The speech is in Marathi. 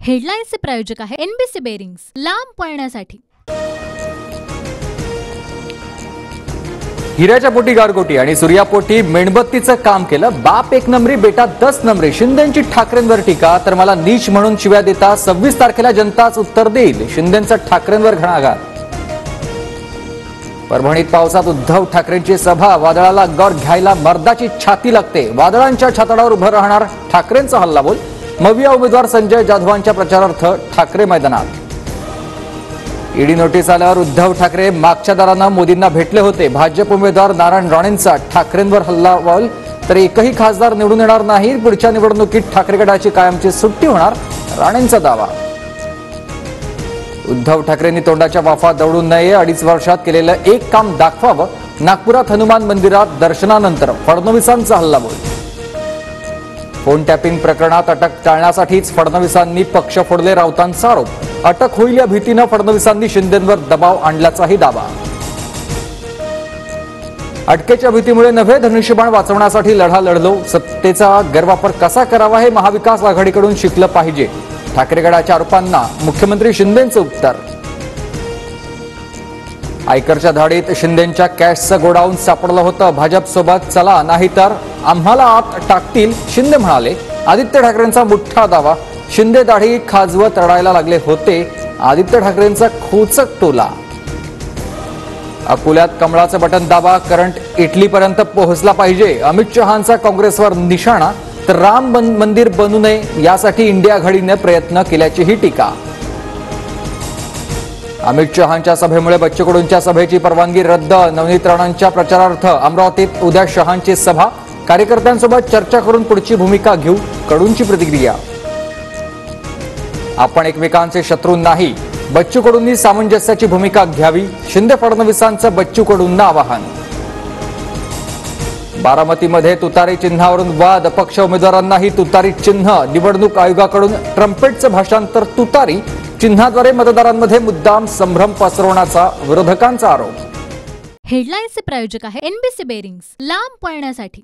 हेडलाईन्सचे प्रायोजक आहे एनबीसी बेरिंग्स, लांब पळण्यासाठी। हिऱ्याच्या पोटी गारगोटी आणि सूर्यापोटी मेणबत्तीचं काम केलं। बाप एक नंबरी बेटा 10 नंबरी। शिंदेंची ठाकरेंवर टीका, तर मला नीच म्हणून शिव्या देता 26 तारखेला जनताच उत्तर देईल। शिंदेंचा ठाकरेंवर घणाघात। परभणीत पावसात उद्धव ठाकरेंची सभा, वादळाला गौर घ्यायला मर्दाची छाती लागते। वादळांच्या छाताडावर उभं राहणार ठाकरेंचा हल्लाबोल। मविया उमेदवार संजय जाधवांच्या प्रचारार्थ ठाकरे मैदानात। ईडी नोटीस आल्यावर उद्धव ठाकरे मागच्या दारानं मोदींना भेटले होते। भाजप उमेदवार नारायण राणेंचा ठाकरेंवर हल्लाबोल, तर एकही खासदार निवडून येणार नाही। पुढच्या निवडणुकीत ठाकरे गटाची कायमची सुट्टी होणार, राणेंचा दावा। उद्धव ठाकरेंनी तोंडाच्या वाफा दवडू नये, 2.5 वर्षात केलेलं एक काम दाखवावं। नागपुरात हनुमान मंदिरात दर्शनानंतर फडणवीसांचा हल्लाबोल। फोन टॅपिंग प्रकरणात अटक टाळण्यासाठीच फडणवीसांनी पक्ष फोडले, राऊतांचा आरोप। अटक होईल या भीतीनं फडणवीसांनी शिंदेंवर दबाव आणल्याचाही दावा। अटकेच्या भीतीमुळे नव्हे, धनुष्यबाण वाचवण्यासाठी लढा लढलो। सत्तेचा गैरवापर कसा करावा हे महाविकास आघाडीकडून शिकलं पाहिजे। ठाकरे गटाच्या आरोपांना मुख्यमंत्री शिंदेंचं उत्तर। आयकरच्या धाडीत शिंदेंच्या कॅशचं गोडाऊन सापडलं होतं। भाजपसोबत चला, नाहीतर आम्हाला आत टाकतील, शिंदे म्हणाले। आदित्य ठाकरेंचा मुठ्ठा दावा। शिंदे दाढी खाजवत रडायला लागले होते। आदित्य ठाकरेंचा खोचक टोला। अकोल्यात कमळाचं बटन दाबा, करंट इटलीपर्यंत पोहोचला पाहिजे। अमित शहांचा काँग्रेसवर निशाणा, तर राम मंदिर बनू नये यासाठी इंडिया आघाडीने प्रयत्न केल्याचीही टीका। अमित शहांच्या सभेमुळे बच्चू कडूंच्या सभेची परवानगी रद्द। नवनीत राणांच्या प्रचारार्थ अमरावतीत उद्या शहांची सभा। कार्यकर्त्यांसोबत चर्चा करून पुढची भूमिका घेऊ, कडूंची प्रतिक्रिया। आपण एकमेकांचे शत्रू नाही, बच्चू कडूंनी सामंजस्याची भूमिका घ्यावी। शिंदे फडणवीसांचं बच्चू कडूंना आवाहन। बारामतीमध्ये तुतारी चिन्हावरून वाद, पक्ष उमेदवारांनाही तुतारी चिन्ह। निवडणूक आयोगाकडून ट्रम्पेटचं भाषांतर तुतारी चिन्हाद्वारे मतदारांमध्ये मुद्दाम संभ्रम पसरवण्याचा विरोधकांचा आरोप। हेडलाईन्सचे प्रायोजक आहे एनबीसी बेरिंग्स, लांब पळण्यासाठी।